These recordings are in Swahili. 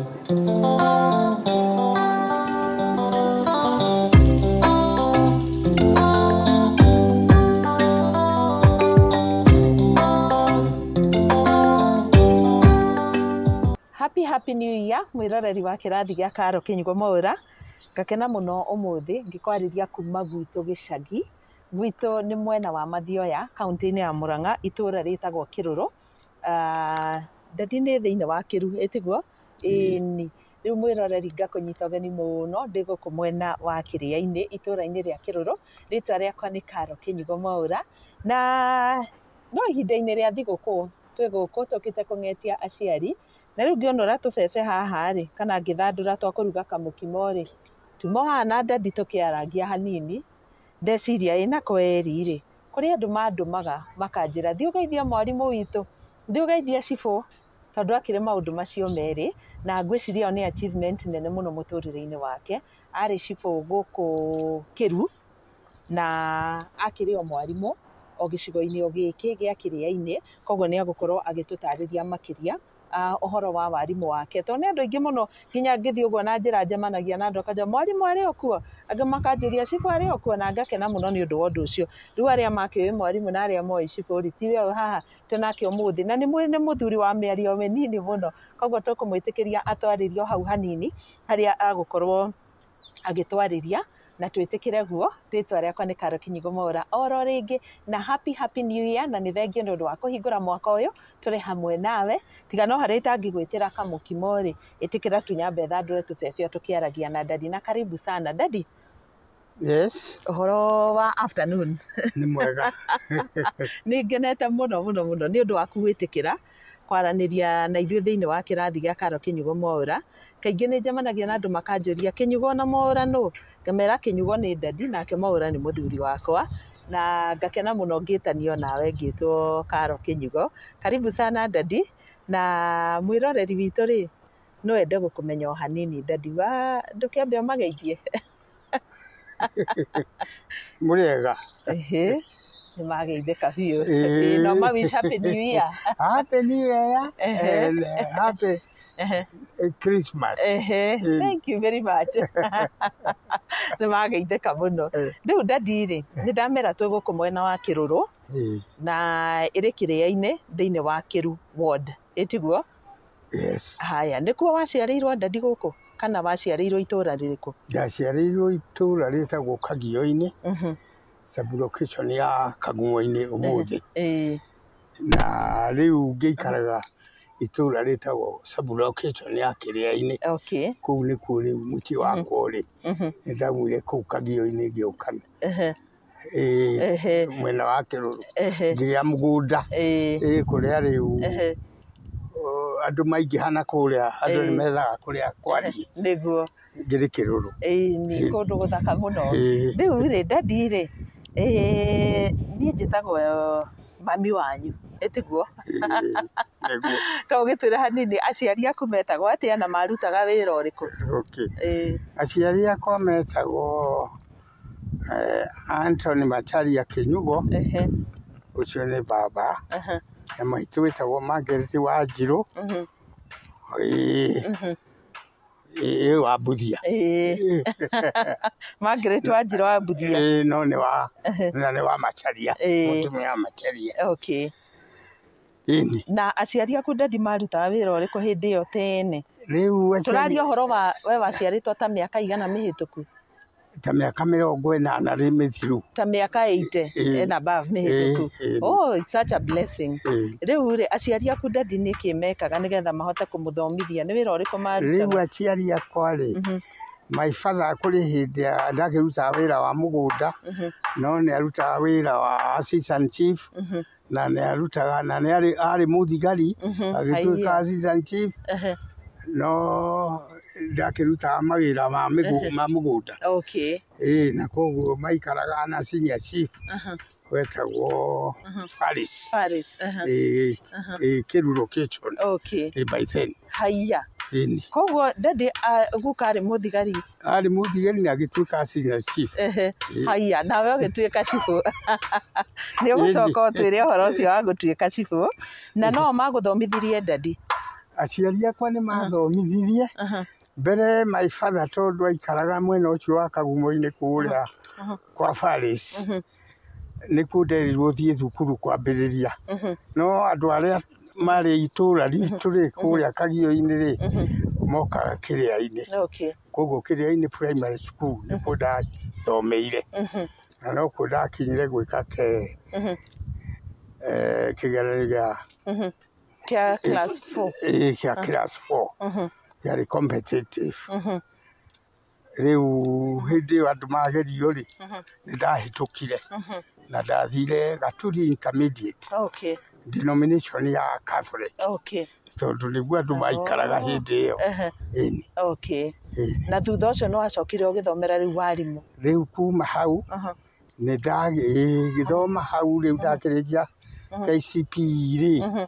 Happy New Year mwiroreri wa kirathi gĩa Karo Kĩnyugo Mwaura ngakena muno ũmũthĩ ngĩkwariria kuma gwitũ gĩcagi gwitũ nĩ mwena wa Mathioya kaunti-inĩ ya Murang'a itũra rĩtagwo Kĩrũrũ ndadi nĩ thĩinĩ wa Kĩru ĩtiguo ĩni rĩu mwiroreri ngakũnyita ũgeni mũno ndĩ gũkũ mwena wa Kĩrĩa-inĩ itũra-inĩ rĩa Kĩrũrũ rĩtwa rĩakwa nĩ Karo Kĩnyugo Mwaura na no ihinda-inĩ rĩa thigũkũ twĩ gũkũ tũkĩte kũng'etia aciari na rĩu ngĩonora tũbebe haha rĩ kana ngĩthandũra twa kũruga kamũkimo rĩ tumo haha na ndadi tũkĩaragia hanini ndeciria ĩna kweri rĩ kũrĩ andũ mandũmaga makanjĩra thiĩ ũgeithie mwarimũ witũ thiĩ ũgeithie cibũ tondũ akĩrĩ maũndũ macio merĩ na ngwĩciria nĩ achievement nene mũno mũtũrĩre-inĩ wake arĩ cibũ gũkũ Kĩru na akĩrĩ o mwarimũ o gĩcigo-inĩ o gĩkĩ gĩa Kĩrĩa-inĩ koguo nĩ agũkorwo agĩtũtarĩria makĩria ũhoro wa warimũ wake tondũ nĩ andũ aingĩ mũno nginya ngĩthiĩ ũguo na njĩra njemanagia na andũ akanja mwarimũ arĩ o kuo angĩ makanjũria cibũ arĩ o kuo na ngakena mũno nĩ ũndũ wa ũndũ ũcio rĩu arĩa makĩũĩ mwarimũ na arĩa moĩ cibũ rĩ tiwe ũyũ haha tũnake ũmũthĩ na nĩ mũthuri wa mĩario mĩnini mũno koguo tũkũmwĩtĩkĩria atwarĩrio hau hanini harĩa agũkorwo agĩtwarĩria na twĩtĩkĩre guo rĩtwa rĩakwa nĩ Karo Kĩnyugo Mwaura oro rĩngĩ na happy New Year na nĩ thengio nĩ ũndũ wa kũhingũra mwaka ũyũ tũrĩ hamwe nawe tiga no harĩ itangĩgwĩtĩra kamũkimo rĩ ĩtĩkĩra tunyambe thandũre tũbebe tũkĩaragia na dadi na karibu sana dadi. Yes. Ũhoro wa afternoon. Nĩ mwega. Nĩ ngenete mũno nĩ ũndũ wa gwĩtĩkĩra kwaranĩria na ithuĩ thĩinĩ wa kĩrathi gĩa Karo Kĩnyugo Mwaura kaingĩ nĩ njemanagia na andũ makanjũria Kĩnyugo na Mwaura nũ ngamera Kĩnyugo nĩ dadi nake Mwaura nĩ mũthuri wakwa na ngakena mũno ngĩtanio nawe ngĩtwo Karo Kĩnyugo karibu sana dadi na mwiroreri witũ rĩ no ende gũkũmenya o hanini dadi wa ndũkĩambe ũmageithie. Mũrĩega. Nĩ mageithĩka biũ no ma wish happy new year. Happy new year and happy Christmas. Thank you very much. Nĩ mageithĩka mũno rĩu dadi rĩ nĩ ndamera twĩ gũkũ mwena wa Kĩrũrũ na ĩrĩ Kĩrĩa-inĩ thĩinĩ wa Kĩru ward ĩtiguo. Yes. Haya nĩkuo waciarĩirwo dadi gũkũ kana waciarĩirwo itũra rĩrĩkũ? Ndaciarĩirwo itũra rĩtagwo Kagio-inĩ sub-location ya Kagung'o-inĩ ũmũthĩ na rĩu ngĩikaraga itũra rĩtagwo sub-location ya Kĩrĩa-inĩ kũu nĩkuo rĩu mũciĩ wakwa ũrĩ nĩ ndaumire kũu Kagio-inĩ ngĩũka mwena wa Kĩrũrũ ngĩgĩa mũgũnda kũrĩa rĩu andũ maingĩhana kũrĩa andũ nĩ methaga kũrĩa kwariĩ nĩguo ngĩrĩ Kĩrũrũ nĩ kũndũ gũthaka mũno rĩu rĩ dadi rĩ niĩ njĩtagwo mami wanyu ĩtiguo to ũgĩtwĩra hanini aciari aku metagwo atĩa na marutaga wĩra ũrĩkũ? Aciari akwa metagwo Anthony Macharia Kĩnyugo ũcio nĩ baba na maitũ wĩtagwo Margaret Wanjirũ wa Buthia. Margaret Wanjirũ wa Buthia. No nĩ wa Macharia mũtumia wa Macharia. Na aciari aku dadi marutaga wĩra ũrĩkũ hĩndĩ ĩyo tene? Rĩu tũraria ũhoro wa we waciarĩtwo ta mĩaka igana mĩhĩtũku? Ta mĩaka 40 rĩ mĩthiru. Ta mĩaka 80 and above mĩhĩtũku. Oh, it's such a blessing. Rĩu rĩ aciari aku dadi nĩ kĩ mekaga nĩgetha mahote kũmũthomithia nĩ wĩra ũrĩkũ marutaga? Rĩu aciari akwa rĩ my father kũrĩ hĩndĩ ndakĩrutaga wĩra wa mũgũnda no nĩ arutaga wĩra wa assistant chief na nĩ arutaga na nĩ arĩ mũthigari agĩtuĩka assistant chief no ndakĩrutaga mawĩra ma mũgũnda na koguo maikaraga na senior chief wetagwo Paris Kĩrũrũ kitchen by then. Haya koguo dadi guka arĩ mũthigari na agĩtuĩka senior chief. Haya nawe ũgĩtuĩka cibũ nĩ ũgũcoka ũtwĩre ũhoro ũcio wa gũtuĩka cibũ na no magũthomithirie dadi? aciari akwa nĩ mathomithirie mbere my father tondũ aikaraga mwena ũcio wa Kagumo-inĩ kũrĩa kwa Paris nĩkuo nderirwo thiĩ thukuru kwambĩrĩria no andũ arĩa marĩ itũũra ritũ rĩ kũrĩa Kagio-inĩ rĩ mokaga Kĩrĩa-inĩ koguo Kĩrĩa-inĩ primary school nĩkuo ndathomeire na no kuo ndakinyire gwĩka kĩgeranio kĩa class 4 kĩa class 4 yarĩ competitive rĩu hĩndĩ ĩyo andũ magerio rĩ nĩ ndahĩtũkire na ndathire Gaturi intermediate denomination ya Catholic tondũ nĩguo andũ maikaraga hĩndĩ ĩyo na thutha ũcio nĩ wacokire ũgĩthomera rĩu warimũ rĩu kuma hau nĩ ndagĩthoma hau rĩu ndakĩrĩkia KCPE rĩ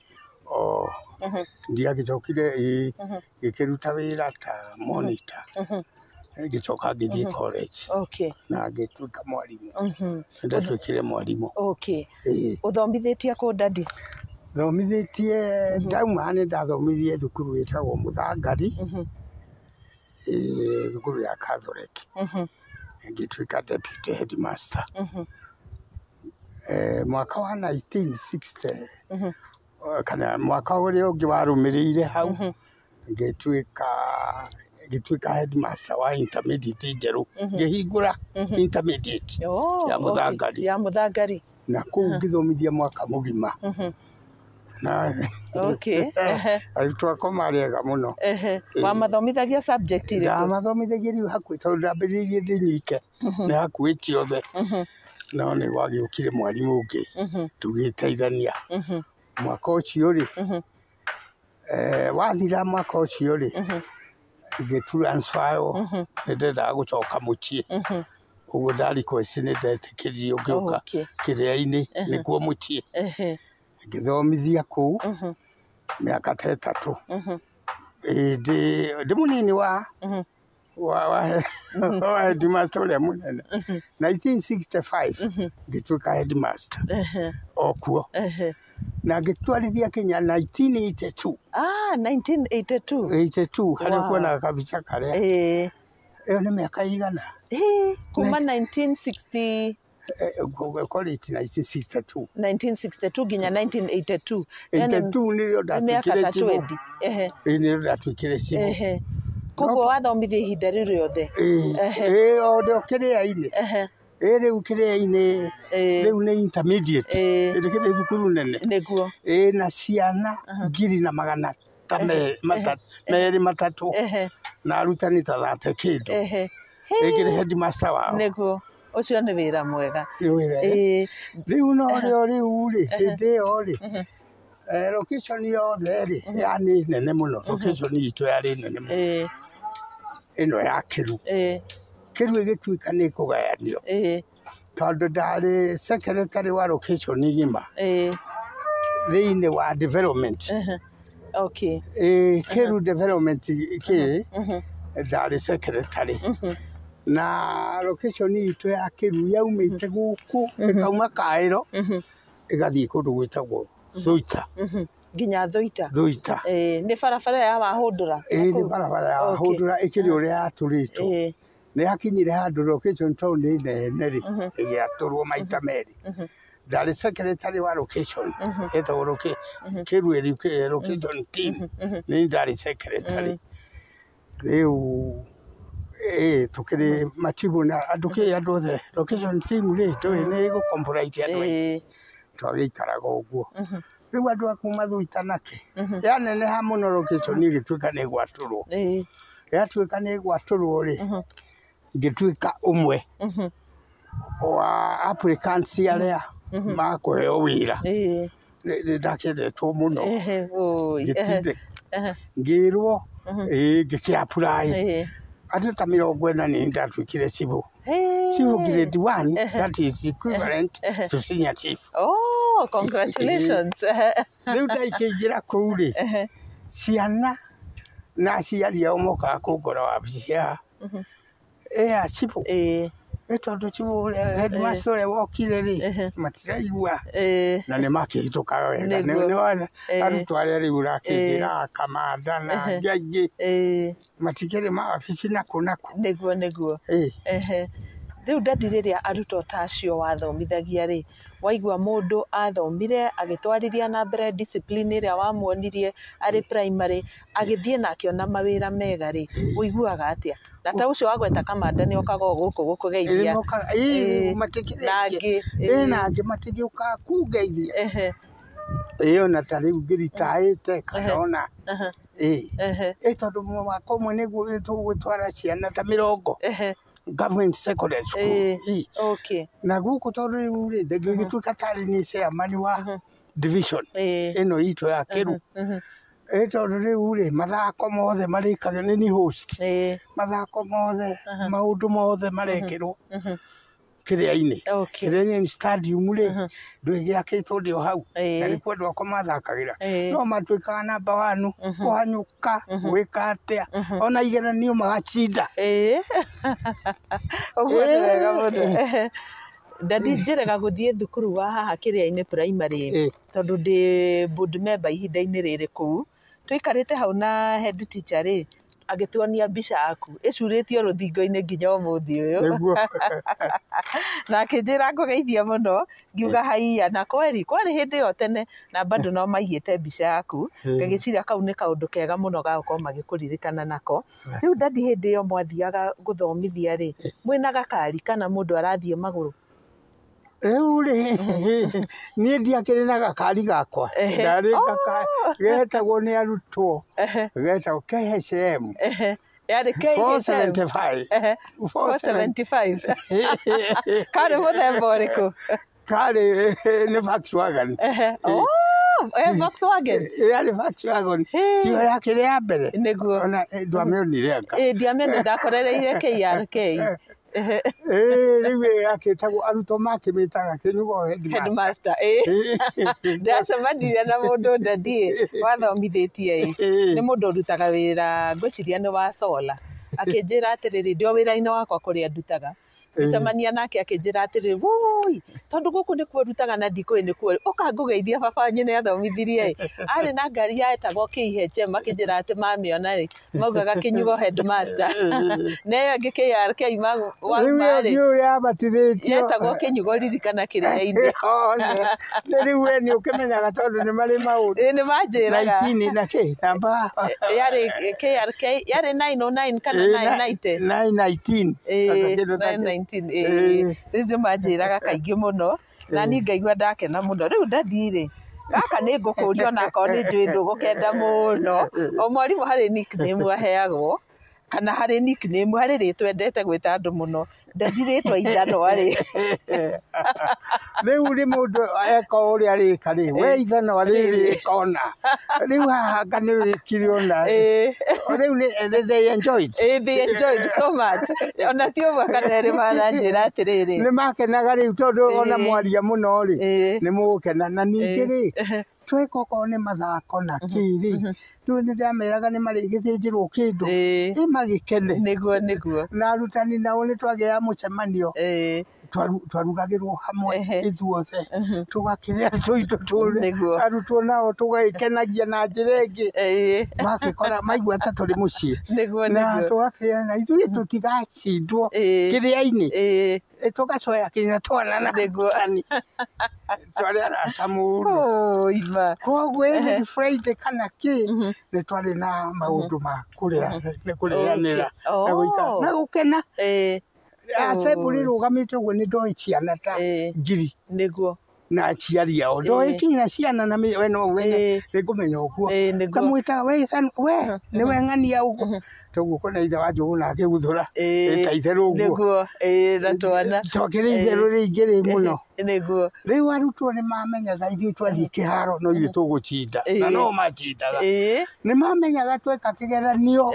ndiagĩcokire gĩkĩruta wĩra ta monitor ngĩcoka ngĩthiĩ college na ngĩtuĩka mwarimũ ndatuĩkire mwarimũ ũthomithĩtie kũ dadi thomithĩtie ndauma nĩ ndathomithirie thukuru wĩtagwo Mũthangari thukuru ya Catholic ngĩtuĩka deputy headmaster mwaka wa 1960 kana mwaka ũrĩa ũngĩ warũmĩrĩire hau ngĩtuĩka headmaster wa intermediate njerũ ngĩhingũra intermediate ya Mũthangari na kũu ngĩthomithia mwaka mũgima na arutwo akwa marĩ ega mũno wamathomithagia subject irĩkũ ndamathomithagia rĩu hakuhĩ tondũ ndambĩrĩirie ndĩ nyike nĩ hakuhĩ ciothe no nĩ gwagĩũkire mwarimũ ũngĩ tũgĩteithania mwaka ũcio rĩ wathira mwaka ũcio rĩ ngĩtransferwo nĩ ndendaga gũcoka mũciĩ ũguo request nĩ ndetĩkĩririo ngĩũka Kĩrĩa-inĩ nĩkuo mũciĩ ngĩthomithia kũu mĩaka ta ĩtatũ ndĩ mũnini wa headmaster ũrĩa mũnene 1965 ngĩtuĩka headmaster okuo na ngĩtwarithia Kenya 1982 1982 harĩa kuonaga kabica karĩa ĩyo nĩ mĩaka igana kuma 1960 college 1962 nginya 1982 nĩrĩo ndatuĩkire cibũ koguo wathomithia ihinda rĩu rĩothe o Kĩrĩa-inĩ rĩu Kĩrĩa-inĩ rĩu nĩ intermediate rĩkĩrĩ thukuru nene na ciana 200 ta merĩ matatũ na arutani ta 30 kĩndũ ĩkĩrĩ headmaster wao nĩguo ũcio nĩ wĩra mwega rĩu no rĩu rĩ hĩndĩ ĩyo rĩ location yothe rĩ nĩ nene mũno location itũ yarĩ nene mũno ĩno ya Kĩru ĩgĩtuĩka nĩ kũgayanio tondũ ndarĩ secretary wa location ng'ima thĩinĩ wa development Kĩru development ndarĩ secretary na location itũ ya Kĩru yaumĩte gũkũ ĩkauma Kaĩro ĩgathiĩ kũndũ gwĩtagwo Thũita nginya Thũita nĩ barabara ya Wahũndũra nĩ barabara ya Wahũndũra ĩkĩrĩ ũrĩa yatũrĩtwo nĩ hakinyire handũ location town nene rĩ ĩgĩatũrwo maita merĩ ndarĩ secretary wa location etagwo Kĩru location team nĩ ndarĩ secretary rĩu tukĩrĩ machibu na andũ othe location team rĩ tũĩ nĩ gũcompromise andũ aingĩ twagĩikaraga ũguo rĩu andũ a kuma Thũita nake yaneneha mũno location ĩgĩtuĩka nĩ gwatũrwo yatuĩka nĩ gwatũrwo rĩ ngĩtuĩka ũmwe wa applicants arĩa makũheo wĩra nĩ ndakĩendetwo mũno ngĩrwo ngĩkĩ-apply andũ ta 40 nĩ ndatuĩkire civil grade 1 that is equivalent to senior chief congratulations rĩu ndaikĩingĩra kũu rĩ ciana na aciari ao mokaga kũngora wabici ya civil tondu chibu headmaster ũrĩa wokire rĩ matiraigua na nĩ makĩhĩtũka wega nĩ arutwo arĩa rĩu ũrakĩnjĩra Kamanda na angĩ aingĩ matikĩrĩ mawabici naku nĩguo rĩu ndadi rĩrĩa arutwo ta acio wathomithagia rĩ waigua mũndũ athomire agĩtwarithia na mbere discipline ĩrĩa wamuonirie arĩ primary agĩthiĩ na akĩona mawĩra mega rĩ ũiguaga atĩa na ta ũcio wagweta Kamanda nĩ okaga gũkũ gũkũgeithia na angĩ matigĩũkaga kũngeithia ona ta rĩu ngĩritaĩte kana ona tondũ mwaka ũmwe nĩguo tũgũtwara ciana ta 40 government secondary school na gũkũ tondũ rĩu rĩ ndĩgĩtuĩka tarĩ nĩ chairman wa division ĩno itũ ya Kĩru tondũ rĩu rĩ mathako mothe marĩkagio nĩ ni host mathako mothe maũndũ mothe marekĩrwo kĩrĩa-inĩ nĩ stadium rĩ ndũgĩakĩtwo ndĩ o hau na nĩ kwendwo ako mathakagĩra no matuĩkaga namba 1 kũhanyũka gwĩka atĩa ona igeranio magacinda ũguo nĩ wega mũno ndadi njĩraga gũthiĩ thukuru wa haha kĩrĩa-inĩ primary tondũ ndĩ board member ihinda-inĩ rĩrĩ kũu tũikarĩte hau na head teacher rĩ agĩtuonia mbica yaku ĩcurĩtio rũthingo-inĩ nginya ũmũthĩ ũyũ na akĩnjĩra ngũgeithia mũno ngiuga haiya na kweri kwarĩ hĩndĩ ĩyo tene na bado no maigĩte mbica yaku ngagĩciria kau nĩ kaũndũ kega mũno gagũkorwo magĩkũririkana nako rĩu ndadi hĩndĩ ĩyo mwathiaga gũthomithia rĩ mwĩna gakari kana mũndũ arathiĩ magũrũ rĩu rĩ niĩ ndiakĩrĩ na gakari gakwa ndarĩ gakari getagwo nĩ arutwo getagwo KHM yarĩ KHM 475 karĩ mũthemba ũrĩkũ karĩ nĩ Volkswagen Volkswagen yarĩ Volkswagen tiyo yakĩrĩ ya mbere nĩguo ona ndwamĩonire anga ndiamĩonire ndakorereire KRK rĩu yakĩtagwo arutwo makĩmĩtaga Kĩnyugo headmaster ndacemanirie na mũndũ ndadi wathomithĩtie nĩ mũndũ ũrutaga wĩra ngwĩciria nĩ wa solar akĩnjĩra atĩrĩrĩ ndĩ o wĩra-inĩ wakwa kũrĩa ndutaga ngĩcemania nake akĩnjĩra atĩrĩrĩ woi tondũ gũkũ nĩkuo ndutaga na ndikũĩ nĩkuo ũka ngũgeithia baba nyine athomithirie arĩ na ngari yetagwo KHM akĩnjĩra atĩ mamĩona rĩ maugaga Kĩnyugo headmaster na ĩyo ĩngĩ KRK yetagwo Kĩnyugo ririkana kĩrĩa-inĩ rĩu we nĩ ũkĩmenyaga tondũ nĩ marĩ maũndũ nĩ manjĩraga na kĩ namba yarĩ KRK yarĩ 909 kana 990 919 rĩu manjĩraga kaingĩ mũno na niĩ ngaigua ndakena mũno rĩu ndadi rĩ gaka nĩ ngũkũria onako nĩ njũĩ ndũgũkenda mũno o mwarimũ harĩ nickname aheagwo kana harĩ nickname harĩ rĩtwa endete gwĩta andũ mũno ndadi rĩtwa Ithanwa rĩ rĩu nĩ mũndũ eka ũrĩa arĩka rĩ we Ithanwa rĩrĩ kona rĩu haha anga nĩ wĩkire ona rĩu they enjoyed so much ona ti ũmwe kana erĩ mananjĩra atĩrĩrĩ nĩ makenaga rĩu tondũ ona mwaria mũno rĩ nĩ mũgũkena na ningĩ rĩ tweka okorwo nĩ mathako na kĩrĩ rĩu nĩ ndameraga nĩ marĩgĩthĩnjĩrwo kĩndũ magĩkene nĩguo na arutani nao nĩ twagĩa mũcemanio twarugagĩrwo hamwe ithuothe tũgakĩrĩa tũitũ tũrĩ arutwo nao tũgagĩkenagia na njĩra ĩngĩ magĩkora maigua ta tũrĩ mũciĩ na tũgakĩrĩa na ithuĩ tũtigacindwo kĩrĩa-inĩ tũgacoya kinya twana na arutani twarĩ arata mũno koguo every Friday kana kĩ nĩ twarĩ na maũndũ ma kũrĩanĩra na gũikara na gũkena assembly rũgamĩte ũguo nĩ ndoĩ ciana ta ngiri na aciari ao ndoĩ kinya ciana na we no ũmenye nĩngũmenya ũguo ngamwĩta we nĩwe ng'ania ũguo toguo kona ithe wa Njogu na akĩguthũra ta itherũ ũguo twakĩrĩ itherũ rĩingĩ rĩ mũno rĩu arutwo nĩ mamenyaga ithuĩ twathiĩ kĩharo no ithuĩ tũgũcinda na no macindaga nĩ mamenyaga tweka kĩgeranio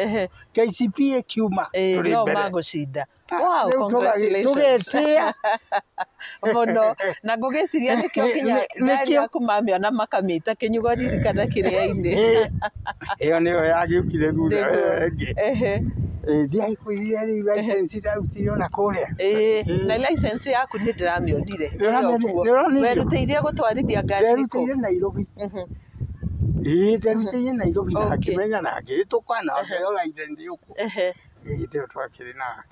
KCPE kiuma tũrĩ mbere tũgetĩa mũno na ngũgĩciria nĩkĩo kinya ngari yaku mamĩona makamĩta Kĩnyugo ririkana kĩrĩa-inĩ ĩyo nĩyo yagĩũkire thutha ĩngĩ Ndiai kuiria rĩu license ndarutire ona kũrĩa. Na license yaku nĩ ndĩramĩonire. Werutĩire gũtwarithia ngari kũ? Nderutĩire Nairobi. Nderutĩire Nairobi na ngĩmenya na ngĩhĩtũka na ngĩheo license yũku. Hĩndĩ ĩyo twakĩrĩ na.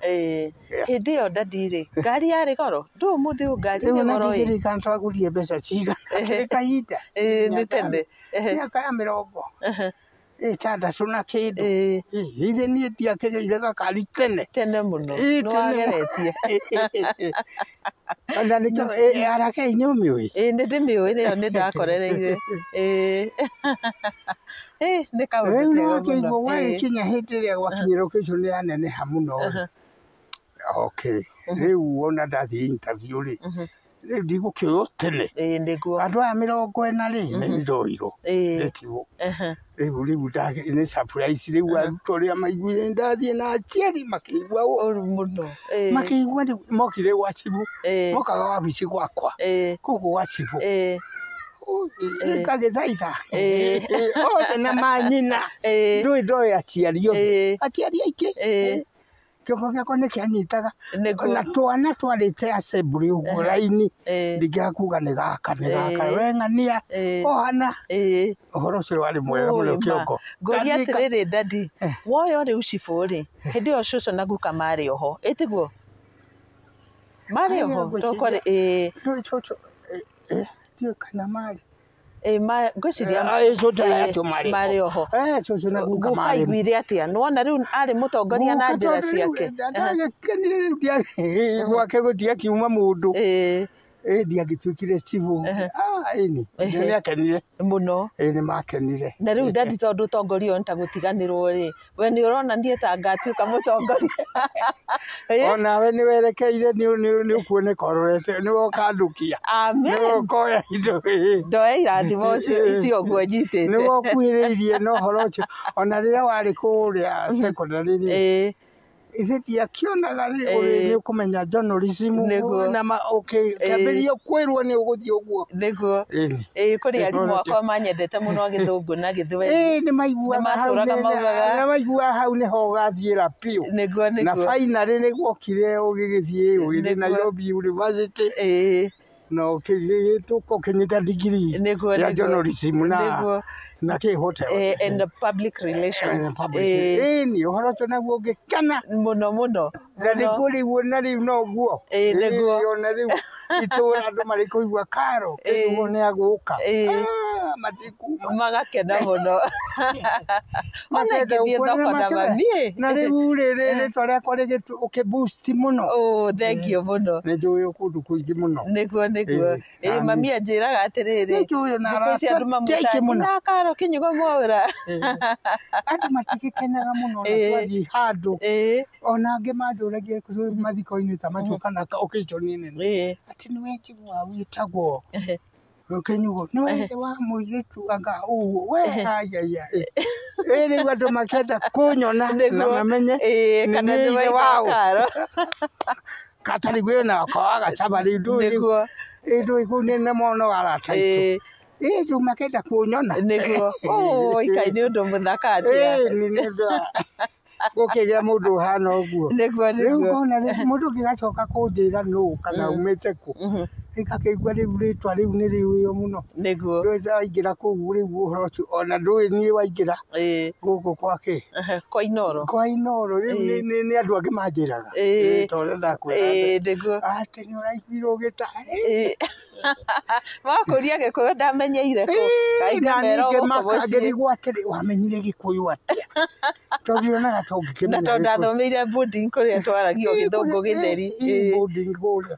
Hĩndĩ ĩyo ndadirĩ. Ngari yarĩ goro? Ndũĩ ũmũthĩ ngari nĩ goro ĩ. Rĩu na ndigĩrĩka twagũrire mbeca cigana. Kĩrĩ kahinda. Nĩ tene. Mĩaka ya 60 na kĩndũ. Ithe niĩ ndiakĩgeire gakari tene. Tene mũno. Nĩwageretie. Ona nĩkĩo arakei nĩ ũmĩũĩ? Nĩ ndĩmĩũĩ nĩyo nĩ ndakorereire. Nĩ kaũndũ kega mũno. Rĩu nĩwakĩigua gwagĩkinya hĩndĩ ĩrĩa gwakinyĩra occasion yaneneha mũno. Rĩu ona ndathiĩ interview rĩ. Rĩu ndigũkĩoywo tene. Andũ aya 40 rĩ nĩ ndoirwo. Ndĩtigwo. Rĩu nĩ surprise rĩu arutwo rĩa maiguire ndathiĩ na aciari makĩigua ũru mũno. Makĩigua rĩu mokire gwa cibũ. Mokaga wabici gwakwa. Kũu gwa cibũ. Ngagĩthaitha. Othe na manyina. Ndoĩ aciari othe. Aciari aingĩ. Kĩongo gĩakwa nĩ kĩanyitaga. Na twana twarĩte assembly ũguo raini. Ndingĩakuga nĩ gaka. We ng'ania. Ohana. Ũhoro ũcio warĩ mwega mũno kĩongo. Ngũria atĩrĩrĩ dadi. Woyo rĩu cibũ rĩ. Hĩndĩ ĩyo cũcũ na guka marĩ oho. Ĩtiguo? Marĩ oho. Tũkorĩ. Cũcũ. Ndiũĩ kana marĩ. Ngwĩciria marĩ oho. Cũcũ na guka marĩ. Gukaiguire atĩa? Nĩwona rĩu arĩ mũtongoria na njĩra ciake. Gwake gũtiakiuma mũndũ. Ndiagĩtuĩkire cibũ. Nĩ akenire mũno. Nĩ makenire. Na rĩu dadi tondũ ũtongoria nĩ ta gũtiganĩrwo rĩ. We nĩ ũrona niĩ ta ngatuĩka mũtongoria. Onawe nĩ werekeire nĩ ũkuoneka ũrorete nĩ woka ndukia. Amen. Nĩ wokoya indo. Ndoya irathimo icio ũguo nyitĩte. Nĩ wokuhĩrĩirie no ũhoro ũcio. Ona rĩrĩa warĩ kũrĩa secondary rĩ. Ithe ndiakĩonaga nĩ ũkũmenya journalism na ũkĩambĩrĩria kwĩrwo nĩ ũgũthiĩ ũguo. Nĩguo. Kũrĩ arimũ akwa manyendete mũno Gĩthũngũ na Gĩthweri. Nĩ maiguaga hau nĩho ũgathiĩra piũ. Na finally nĩ guokire ũgĩgĩthiĩ ũgĩthiĩ Nairobi University. Na ũkĩnyita degree ya journalism na hotel and public relations. Nĩ ũhoro ũcio naguo ũngĩkena mũno. Na nĩguo na rĩu noguo. Ona rĩu itũũra andũ marĩ kũigua Karo kĩguo nĩ agũka. Matikuma. Magakena mũno. Ona ngĩthiĩ thoko na mami. Na rĩu rĩtwa rĩakwa ũkĩboost mũno. Thengio mũno. Nĩ njũĩ kũndũ kũingĩ mũno. Nĩguo. Mami anjĩraga atĩrĩrĩ. Na andũ maingĩ mũno. Karo Kĩnyugo Mwaũra. Andũ matigĩkenaga mũno na twathiĩ handũ. Ona angĩ manjũragia mathiko-inĩ ta macio kana occasion nene. Atĩ nĩwe njiguaga wĩtagwo Kĩnyugo. Nĩwe wa mũirĩtu anga ũguo. We ayaya. Rĩu andũ makĩenda kũnyona na mamenye kana nĩwe wa Karo. Katari gwĩna kwaga caba rĩu ndũĩ. Ndũĩ kũu nĩ mono arata itũ. Rĩu makĩenda kũnyona. Nĩguo. Ikai nĩ ũndũ mũthaka atĩa. Nĩ ũndũ gũkĩgĩa mũndũ ũhana ũguo. Rĩu ngona mũndũ ũngĩgacoka kũnjĩra nũ kana umĩte kũ. Ngakĩigua rĩu rĩtwa rĩu nĩ rĩũĩ mũno. Nĩguo. Ndũĩ waingĩra kũu rĩu ũhoro ũcio ona ndũĩ niĩ waingĩra gũkũ gwake. Kwa Inooro. Kwa Inooro rĩu nĩ andũ angĩ manjĩraga. Tondũ ndakwĩra. Nĩguo. Atĩ nĩ ũraiguirwo gĩtaĩ. Wakũria Gĩkũyũ ndamenyeire kũ. Na ningĩ makangĩrigwo atĩrĩ wamenyire Gĩkũyũ atĩa. Tondũ onaga to ũngĩkĩmenya. Na tondũ ndathomeire boarding kũrĩa twaragio Gĩthũngũ Gĩtheri. Boarding kũrĩa.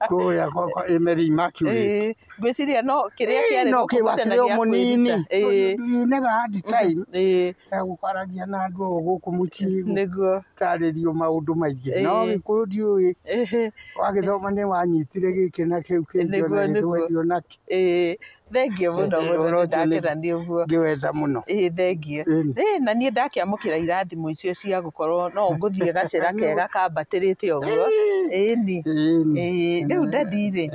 Kũrĩa kwa Emery Immaculate. Ngwĩciria no kĩrĩa kĩarĩ gũkũmũtenagia mũnini. You never had time ya gũkwaragia na andũ gũkũ mũciĩ. Nĩguo. Tarĩrio maũndũ maingĩ. No Gĩkũyũ ndiũĩ. Wagĩthoma nĩ wanyitire gĩkĩ na kĩu kĩngĩ ona gĩthweri onakĩ. Thengio mũno ndakĩrania ũguo. Ngĩwenda mũno. Thengio. Na niĩ ndakĩamũkĩra irathimo icio cia gũkorwo no ngũthiĩ gacĩra kega kambatĩrĩte ũguo. Rĩu ndathirĩ.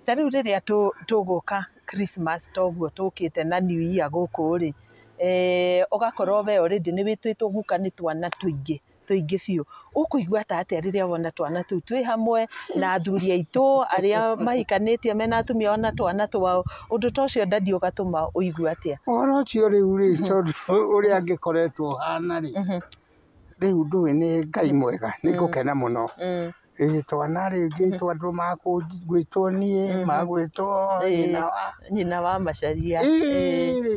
Ta rĩu rĩrĩa tũgũka Christmas toguo tũkĩte na New Year gũkũ rĩ. ugakorwo we already nĩ wĩtwĩtwo guka nĩ twana tũingĩ biũ ũkũigua atĩa rĩrĩa wona twana tũu twĩ hamwe na athuri aitũ arĩa mahikanĩtie mena atumia ona twana twao ũndũ ta ũcio Daddy ũgatũma ũigua atĩa? Ũhoro ũcio rĩu rĩ tondũ ũrĩa angĩkoretwo hana rĩ rĩu ndũĩ nĩ Ngai mwega nĩ ngũkena mũno twana rĩngĩ andũ magwĩtwo niĩ magwĩtwo nyina wa Macharia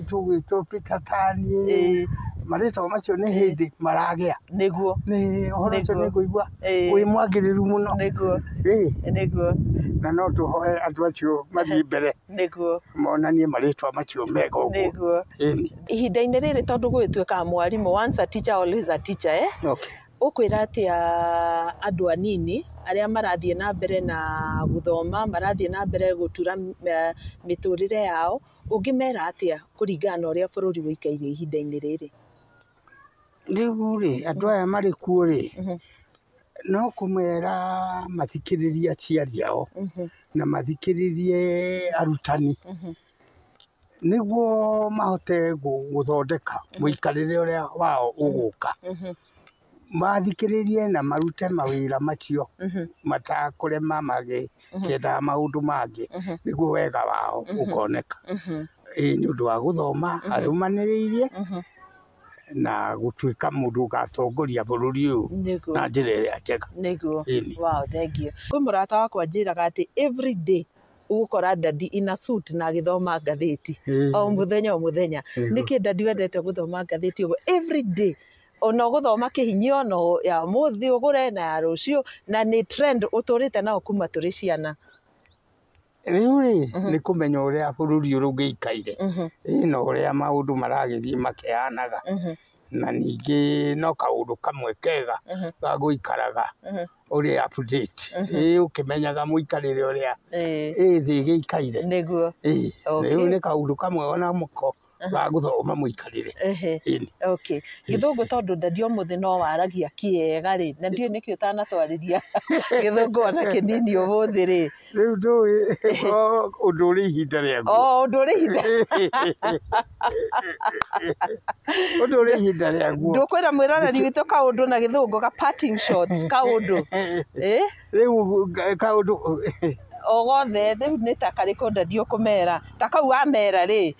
tũgwĩtwo Peter Tani marĩtwa macio nĩ hĩndĩ maragĩa nĩguo ũhoro ũcio nĩ ngũigua wĩ mwagĩrĩru mũno nĩguo na no tũhoe andũ acio mathiĩ mbere nĩguo monanie marĩtwa macio mega ũguo ihinda-inĩ rĩrĩ tondũ gwĩtuĩka mwarimũ once a teacher always a teacher ũkwĩra atĩa andũ anini arĩa marathiĩ na mbere na gũthoma marathiĩ na mbere gũtura mĩtũrĩre yao ũngĩmera atĩa kũringana na ũrĩa bũrũri wĩikaire ihinda-inĩ rĩrĩ? Rĩu rĩ andũ aya marĩ kuo rĩ no kũmera mathikĩrĩrie aciari ao na mathikĩrĩrie arutani nĩguo mahote gũthondeka mũikarĩre ũrĩa wao ũgũka mathikĩrĩrie na marute mawĩra macio matakũrema magĩkĩendaga maũndũ mangĩ nĩguo wega wao ũkoneka nĩ ũndũ wa gũthoma arũmanĩrĩirie na gũtuĩka mũndũ ũgatongoria bũrũri ũyũ na njĩra ĩrĩa njega. Wow, thank you. Kwĩ mũrata wakwa njĩraga atĩ every day ũgũkora Daddy ina suit na agĩthoma ngathĩti o mũthenya nĩkĩ Daddy wendete gũthoma ngathĩti ũguo every day ona gũthoma kĩhinyio no ya mũthĩ ũgũre na ya rũciũ na nĩ trend ũtũrĩte nao kuma tũrĩ ciana? Rĩu rĩ nĩ kũmenya ũrĩa bũrũri ũgĩikaire na ũrĩa maũndũ maragĩthiĩ makĩhanaga na ningĩ no kaũndũ kamwe kega ga gũikaraga ũrĩa update ũkĩmenyaga mũikarĩre ũrĩa thĩ ĩgĩikaire rĩu nĩ kaũndũ kamwe ona mũko wa gũthoma mũikarĩre. Gĩthũngũ tondũ Daddy ũmũthĩ no waragia kĩega rĩ na ndiũ nĩkĩ ũtanatwarĩria Gĩthũngũ ona kĩnini ũmũthĩ rĩ? Rĩu ndũĩ ũndũ ũrĩ ihinda rĩaguo. Ũndũ ũrĩ ihinda ũndũ ũrĩ ihinda rĩaguo. Ndũkwĩra mwĩroreri witũ kaũndũ na Gĩthũngũ ga parting shot kaũndũ rĩu kaũndũ ogothe rĩu nĩ ta karĩkũ Daddy ũkũmera ta kau wamera rĩ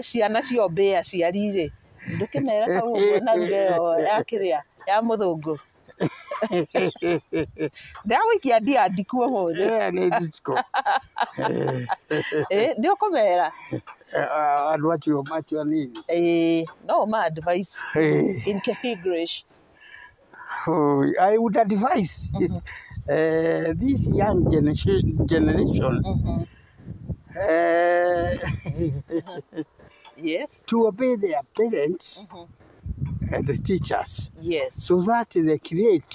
ciana ciombe aciari rĩ ndũkĩmera kau ũguo na ruga ya kĩrĩa ya mũthũngũ ndagũikia ndiandiku ũmũthĩ nĩ disco nĩ ũkũmera andũ acio anini no ma advice in Kĩhĩngĩrish? I would advise this young generation to obey their parents and the teachers so that they create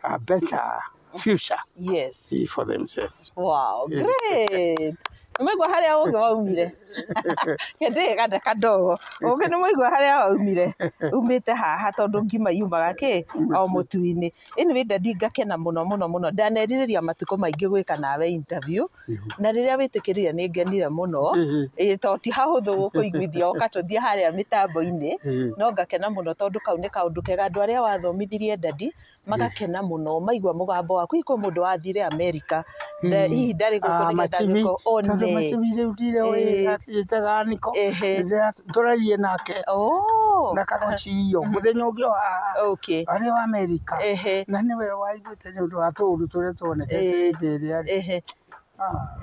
a better future for themselves. Wow, great. Umegwa harĩa ũngĩ waumire kĩndĩ gada kadogo ũngĩ nĩ mũigua harĩa waumire umĩte haha tondũ ngima yumaga kĩ o mũtu-inĩ. Anyway Daddy ngakena mũno ndanerirĩria matukũ maingĩ gwĩka nawe interview na rĩrĩa wĩtĩkĩrire nĩ ngenire mũno tondũ ti hahũthũ gũkũiguithia ũkatũthiĩ harĩa mĩtambo-inĩ no ngakena mũno tondũ kau nĩ kaũndũ kega andũ arĩa wathomithirie Daddy magakena mũno maigua mũgambo waku iko mũndũ wathire America ihinda rĩgũkũ nĩgetha one macibirĩutire akĩtaga niko tũrarie nake na kagocio mũthenya ũngĩ arĩ wa America na nĩwe waiguĩte nĩ ũndũ wa tũũndũ tũrĩa tuonekete hĩndĩ ĩrĩa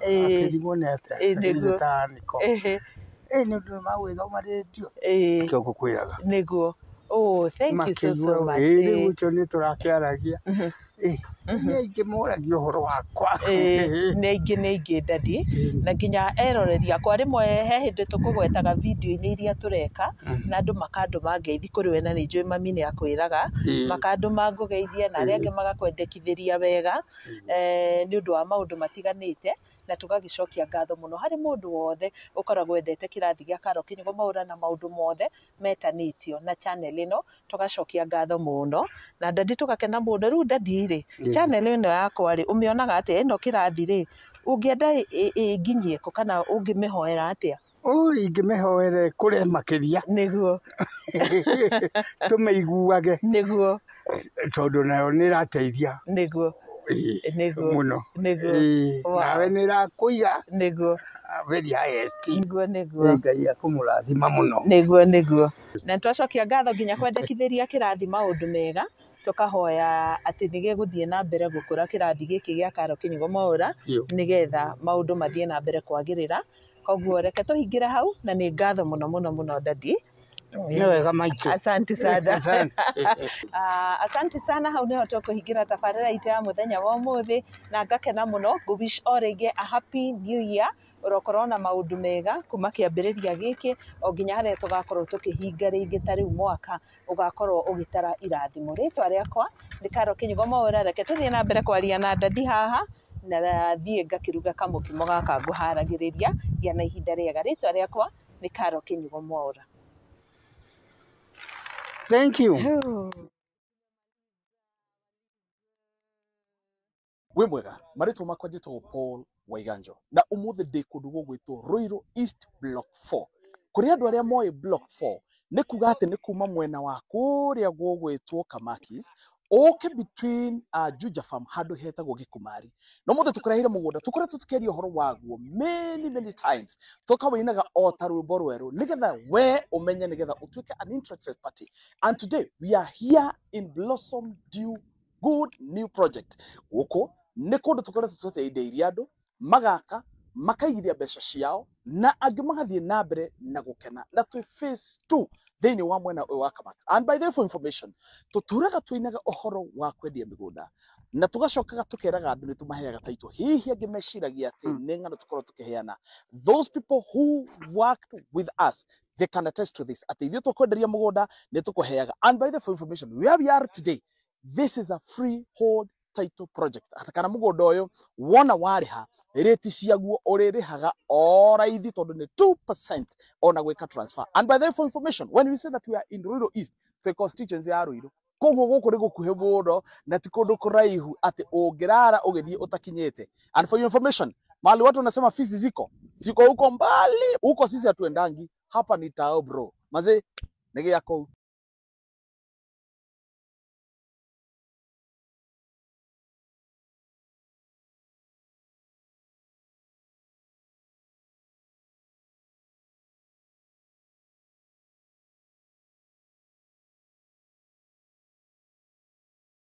akĩrigwo nĩ atĩa niko nĩ ũndũ magwĩthoma rĩndio kĩo ngũkwĩraga nĩguo. Oh, thank you so much. Rĩu ũcio nĩ tũrakĩaragia nĩ aingĩ moragia ũhoro wakwa nĩ aingĩ Daddy na nginya eroreri akwa rĩmwe he hĩndĩ tũkũgwetaga video-inĩ iria tũreka na andũ makandũma ngeithi kũrĩ we na nĩ njũĩ mami nĩ akwĩraga makandũma ngũgeithie na arĩa angĩ magakwendekithĩria wega nĩ ũndũ wa maũndũ matiganĩte na tũgagĩcokia ngatho mũno harĩ mũndũ wothe ũkoragwo wendete kĩrathi gĩa Karo Kĩnyugo Mwaũra na maũndũ mothe metanĩtio na channel ĩno tũgacokia ngatho mũno na Daddy tũgakena mũno. Rĩu Daddy rĩ channel ĩno yakwa rĩ ũmĩonaga atĩa ĩno kĩrathi rĩ ũngĩenda ĩnginyie kũ kana ũngĩmĩhoera atĩa? ingĩmĩhoere kũrĩa makĩria nĩguo tũmĩiguage nĩguo tondũ nayo nĩ ĩrateithia nĩguo mũno nawe nĩ ĩrakũiga nĩguo very highest nĩguo Ngai akũmũrathima mũno nĩguo na twacokia ngatho nginya kwendekithĩria kĩrathi maũndũ mega tukahoya atĩ nĩgĩgũthiĩ na mbere gũkũra kĩrathi gĩkĩ gĩa Karo Kĩnyugo Mwaũra nĩgetha maũndũ mathiĩ na mbere kwagĩrĩra koguo reke tũhingĩre hau na nĩ ngatho mũno dadi nĩ wega maitũ asante sana asante sana hau nĩho tũkũhingĩra tabarĩra itũ ya mũthenya wa ũmũthĩ na ngakena mũno ngũwish o rĩngĩ a happy new year ũrokorwo na maũndũ mega kuma kĩambĩrĩria gĩkĩ o nginya harĩa tũgakorwo tũkĩhinga rĩngĩ ta rĩu mwaka ũgakorwo ũgĩtara irathimo rĩtwa rĩakwa nĩ Karo Kĩnyugo Mwaũra reke tũthiĩ na mbere kwaria na dadi haha na thiĩ ngakĩruga kamũkimo gaka ngũharagĩrĩria gĩa na ihinda rĩega rĩtwa rĩakwa nĩ Karo Kĩnyugo Mwaũra. Thank you. We mwega marĩtwa makwa njĩtagwo Paul Waiganjo na ũmũthĩ ndĩ kũndũ gũgwĩtwo Ruiru East Block 4 kũrĩ andũ arĩa moĩ Block 4 nĩ kuga atĩ nĩ kuma mwena wa kũrĩa gũgwĩtwo Kamakis oke between Juja Farm handũ hetagwo Gĩkumari no mũthĩ tũkũrehire mũgũnda tũkoretwo tũkĩaria ũhoro waguo many times tũkawĩinaga o ta rwĩmbo rwerũ nĩgetha we ũmenye nĩgetha ũtuĩke an interested party and today we are here in Blossom Dew Good New Project gũkũ nĩ kũndũ tũkoretwo tũteithĩrĩria andũ magaka makaigithia mbeca ciao na angĩ magathiĩ na mbere na gũkena na twĩ phase 2 thĩinĩ wa mwena ũyũ wa Kamakis and by the way for information tũtũraga twĩnaga ũhoro wa kwendia mĩgũnda na tũgacokaga tũkeraga andũ nĩ tũmaheaga taito hihi angĩ meciragia atĩ nĩ ng'ano tũkorwo tũkĩheana those people who worked with us they can attest to this atĩ ithuĩ tũkwenderia mũgũnda nĩ tũkũheaga and by the way for information where we are today this is a freehold title project atakana mũgũnda ũyũ wona warĩha rate ciaguo ũrĩrĩhaga o raithi tondũ nĩ 2% ona gwĩka transfer and by the way for information when we say that we are in Ruiru East the constituency ya Ruiru koguo gũkũ nĩ gũkuhĩ mũno na ti kũndũ kũraihu atĩ ũngĩrara ũgĩthiĩ ũtakinyĩte and for your information mahali watu wanasema fees ziko huko mbali huko sisi hatuendangi hapa ni tao bro mazee nĩgĩako